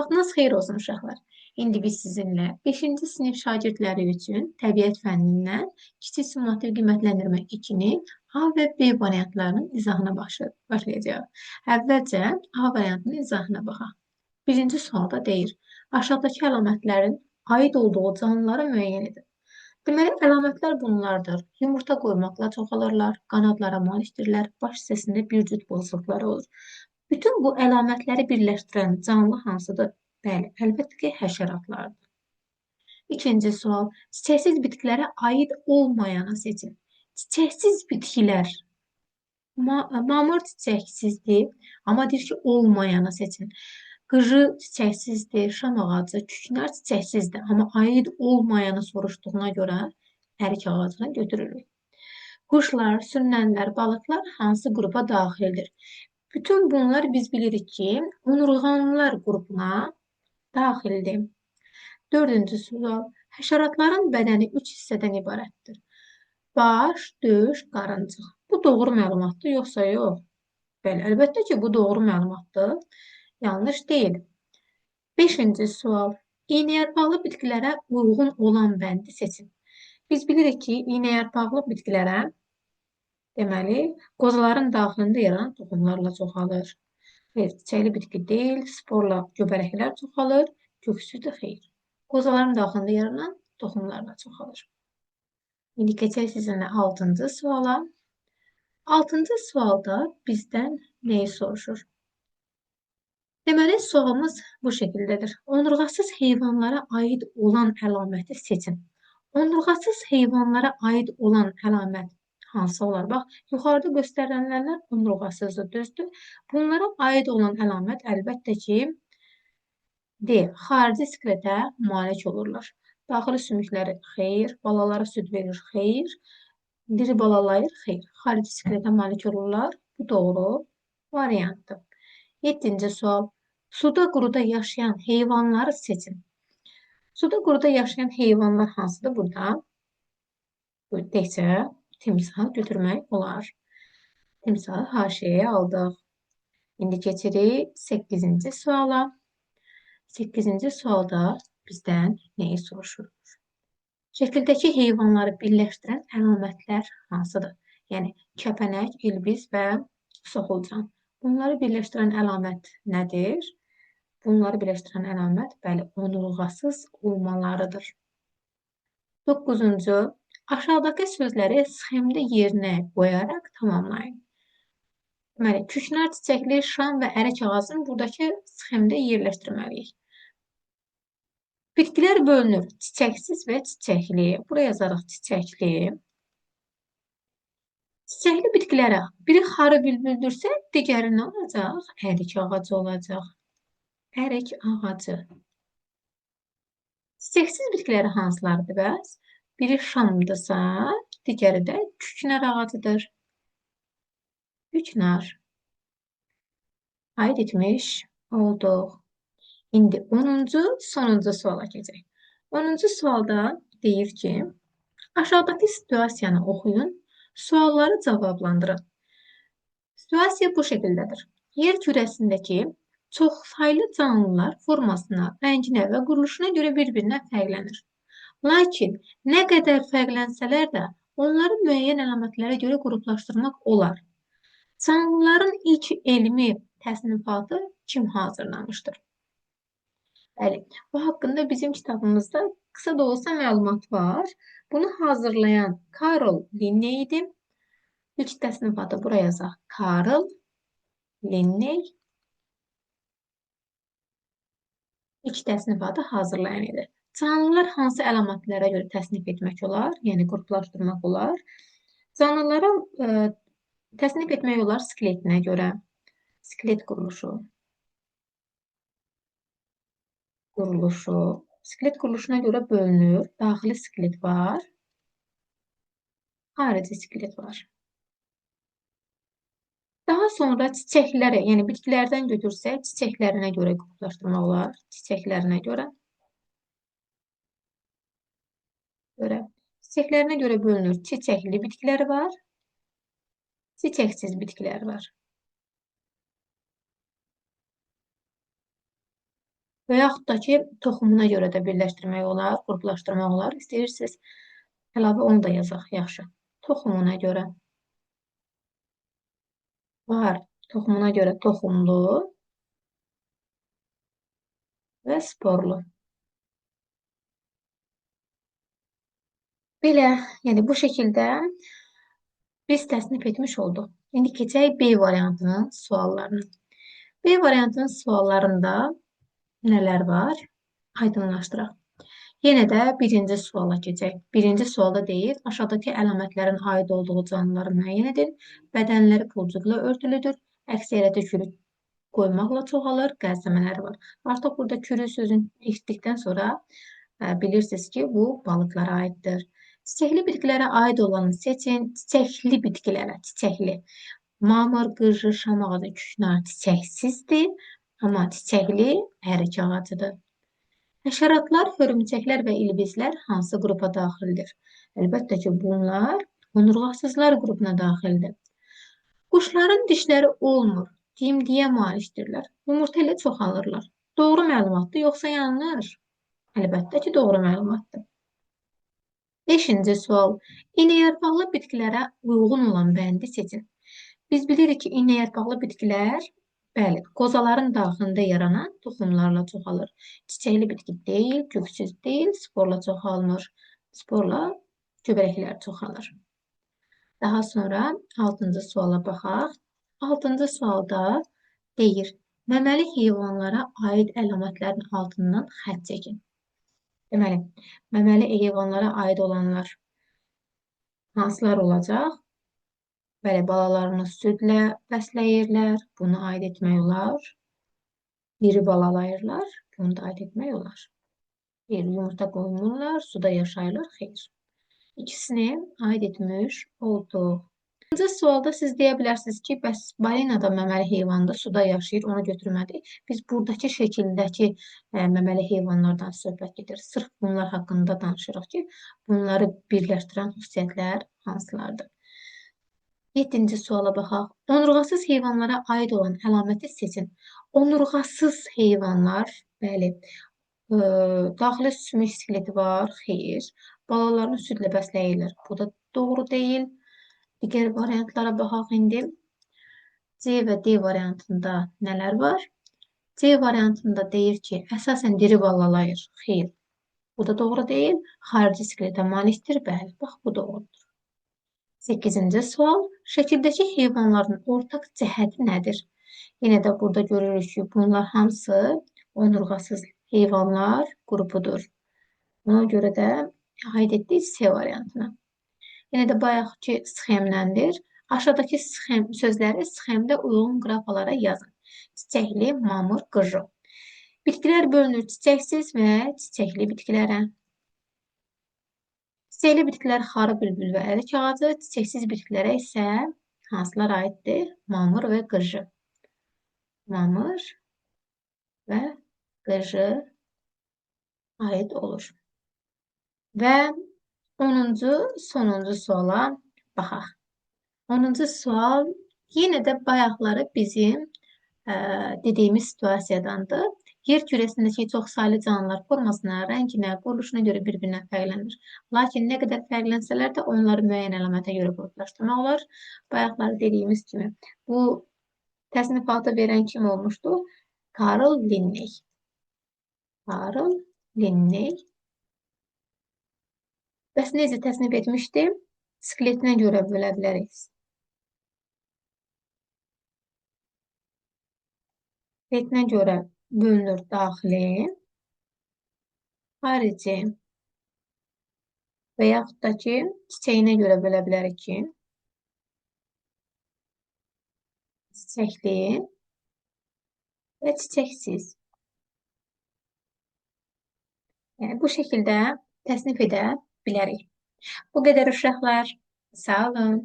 Vaxtınız xeyir olsun uşaqlar. İndi biz sizinlə 5-ci sinif şagirdləri üçün təbiət fənnindən kiçik summativ qiymətləndirmə 2-nin A və B variantlarının izahına başlayacağıq. Əvvəlcə A variantının izahına baxaq. Birinci sualda deyir, aşağıdakı əlamətlərin aid olduğu canlıları müəyyən edin. Deməli, əlamətlər bunlardır. Yumurta qoymaqla çoxalırlar, qanadlara malikdirlər, baş hissəsində bir cüt bozluqları olur. Bütün bu əlamətləri birləşdirən canlı hansıdır? Bəli, əlbəttə ki, həşəratlardır. İkinci sual, çiçəksiz bitkilərə aid olmayanı seçin. Çiçəksiz bitkilər, mamır çiçəksizdir, amma deyir ki, olmayanı seçin. Qıcı çiçəksizdir, şam ağacı, küknar çiçəksizdir, amma aid olmayanı soruşduğuna görə ərik ağacını götürürük. Quşlar, sürünənlər, balıqlar hansı qrupa daxildir? Bütün bunlar biz bilirik ki, onurğanlılar qrupuna daxildir. Dördüncü sual. Həşəratların bədəni 3 hissədən ibarətdir. Baş, döş, qarıncıq. Bu doğru məlumatdır, yoxsa yox? Bəli, əlbəttə ki, bu doğru məlumatdır. Yanlış deyil. Beşinci sual. İynəyarpaqlı bitkilərə uyğun olan bəndi seçin. Biz bilirik ki, iynəyarpaqlı bitkilərə deməli, qozaların daxilində yaranan toxumlarla çoxalır. Xeyr, çiçəkli bitki deyil, sporla göbələklər çoxalır, köksü də xeyr. Qozaların daxilində yaranan toxumlarla çoxalır. İndi keçək sizinlə 6-cı suala. 6-cı sualda bizdən nəyi soruşur? Deməli, sualımız bu şəkildədir. Onurğasız heyvanlara aid olan əlaməti seçin. Onurğasız heyvanlara aid olan əlamət hansı olar? Bax, yuxarıda göstərilənlər onurğasızdır, düzdür. Bunlara aid olan əlamət əlbəttə ki, D. Xarici skeletə malik olurlar. Daxili sümükləri xeyr, balalara süd verir xeyr, diri balalayır xeyr. Xarici skeletə malik olurlar. Bu doğru variantdır. 7-ci sual. Suda quruda yaşayan heyvanları seçin. Suda quruda yaşayan heyvanlar hansıdır burada? Təkcə timsah götürmək olar. Timsahı haşiyəyə aldıq. İndi keçirik 8-ci suala. 8-ci sualda bizdən nəyi soruşur? Şəkildəki heyvanları birləşdirən əlamətlər hansıdır? Yəni, kəpənək, ilbiz və soxulcan. Bunları birləşdirən əlamət nədir? Bunları birləşdirən əlamət, bəli, onurğasız olmalarıdır. 9-cu. Aşağıdakı sözləri sxemdə yerinə qoyaraq tamamlayın. Deməli, küknar çiçəkli, şam və ərik ağacını buradakı sxemdə yerləşdirməliyik. Bitkilər bölünür çiçəksiz və çiçəkli. Buraya yazarıq çiçəkli. Çiçəkli bitkilərə biri xarı bülbüldürsə, digəri nə olacaq? Ərik ağacı olacaq. Ərik ağacı. Çiçəksiz bitkiləri hansılardır bəs? Biri şamdırsa, digəri də küknar ağacıdır. Küknar. Aid etmiş olduq. İndi 10-cu, sonuncu suala keçək. 10-cu sualda deyir ki, aşağıdakı situasiyanı oxuyun, sualları cavablandırın. Situasiya bu şəkildədir. Yer kürəsindəki çoxsaylı canlılar formasına, rənginə və quruluşuna görə bir-birinə fərqlənir. Lakin nə qədər fərqlənsələr də, onları müəyyən əlamətlərə görə qruplaşdırmaq olar. Canlıların ilk elmi təsnifatı kim hazırlamışdır? Bəli, bu haqqında bizim kitabımızda qısa da olsa məlumat var. Bunu hazırlayan Karl Linney idi. İlk təsnifatı buraya yazaq. Karl Linney ilk təsnifatı hazırlayan idi. Canlılar hansı əlamətlərə görə təsnif etmək olar? Yəni, qruplaşdırmaq olar. Canlılara təsnif etmək olar skeletinə görə. Skelet quruluşu. Skelet quruluşuna görə bölünür. Daxili skelet var. Xarici skelet var. Daha sonra çiçəkləri, yəni bitkilərdən götürsək, çiçəklərinə görə qruplaşdırmaq olar. Çiçəklərinə görə. Çiçəklərinə görə bölünür. Çiçəkli bitkilər var. Çiçəksiz bitkilər var. və yaxud da ki, toxumuna görə də birləşdirmək olar, qruplaşdırmaq olar. İstəyirsiniz, əlavə onu da yazaq, yaxşı. Toxumuna görə var, toxumuna görə toxumlu və sporlu. Belə, yəni bu şəkildə biz təsnif etmiş olduq. İndi keçək B variantının suallarına. B variantının suallarında nələr var? Aydınlaşdıraq. Yenə də birinci suala keçək. Birinci sualda deyir, aşağıdakı əlamətlərin aid olduğu canlıları müəyyən edin. Bədənləri pulcuqla örtülüdür. Əksəriyyəti kürük qoymaqla çoxalır. Qəzləmələri var. Artıq burada kürük sözünü eşitdikdən sonra bilirsiniz ki, bu balıqlara aiddir. Çiçəkli bitkilərə aid olanı seçin. Çiçəkli bitkilərə, çiçəkli. Mamır, qırğı, şam ağacı, küknar çiçəksizdir, amma çiçəkli ərik ağacıdır. Həşəratlar, hörümçəklər və ilbizlər hansı qrupa daxildir? Əlbəttə ki, bunlar onurğasızlar qrupuna daxildir. Quşların dişləri olmur, dimdiyə malikdirlər. Yumurta ilə çoxalırlar. Doğru məlumatdır, yoxsa yanlış? Əlbəttə ki, doğru məlumatdır. 5-ci sual. İynəyarpaqlı bitkilərə uyğun olan bəndi seçin. Biz bilirik ki, iynəyarpaqlı bitkilər, bəli, qozaların daxilində yaranan toxumlarla çoxalır. Çiçəkli bitki deyil, köksüz deyil, sporla çoxalmır. Sporla göbələklər çoxalır. Daha sonra 6-cı suala baxaq. 6-cı sualda deyir, məməli heyvanlara aid əlamətlərin altından xətt çəkin. Deməli, məməli heyvanlara aid olanlar hansılar olacaq? Bəli, balalarını südlə bəsləyirlər. Bunu aid etmək olar. Diri balalayırlar. Bunu da aid etmək olar. Bir, yumurta qoymurlar, suda yaşayırlar. Xeyr. İkisini aid etmiş olduq. İkinci sualda siz deyə bilərsiniz ki, bəs balina da məməli heyvandır, suda yaşayır, onu götürmədik. Biz buradakı şəkildəki məməli heyvanlardan söhbət gedir. Sırf bunlar haqqında danışırıq ki, bunları birləşdirən xüsusiyyətlər hansılardır? 7-ci suala baxaq. Onurğasız heyvanlara aid olan əlaməti seçin. Onurğasız heyvanlar, bəli, daxili sümük skeleti var, xeyr. Balalarını südlə bəsləyirlər. Bu da doğru deyil. Digər variantlara baxaq indi. C və D variantında nələr var? C variantında deyir ki, əsasən diri balalayır. Xeyr, bu da doğru deyil. Xarici skeletə malikdir. Bəli, bax, bu doğrudur. 8-ci sual. Şəkildəki heyvanların ortaq cəhəti nədir? Yenə də burada görürük ki, bunlar hamısı onurğasız heyvanlar qrupudur. Buna görə də aid etdik C variantına. Yenə də bayaqki sxemləndir. Aşağıdakı sözləri sxemdə uyğun qrafalara yazın. Çiçəkli, mamır, qırğı. Bitkilər bölünür çiçəksiz və çiçəkli bitkilərə. Çiçəkli bitkilər xarı bülbül və ərik ağacı, çiçəksiz bitkilərə isə hansılar aiddir? Mamır və qırğı. Mamır və qırğı aid olur. Və 10-cu, sonuncu suala baxaq. 10-cu sual yenə də bayaqları bizim dediyimiz situasiyadandır. Yer kürəsindəki çoxsaylı canlılar formasına, rənginə, quruluşuna görə bir-birinə fərqlənir. Lakin nə qədər fərqlənsələr də onları müəyyən əlamətə görə qruplaşdırmaq olar. Bayaqları dediyimiz kimi bu təsnifatı verən kim olmuşdu? Karl Linney. Karl Linney. Bəs necə təsnif etmişdim? Skeletinə görə bölə bilərik. Skeletinə görə bölünür daxili, xarici və yaxud da ki, çiçəyinə görə bölə bilərik ki, çiçəkli və çiçəksiz. Yəni, bu şəkildə təsnif edə bilərik. Bu qədər uşaqlar. Sağ olun.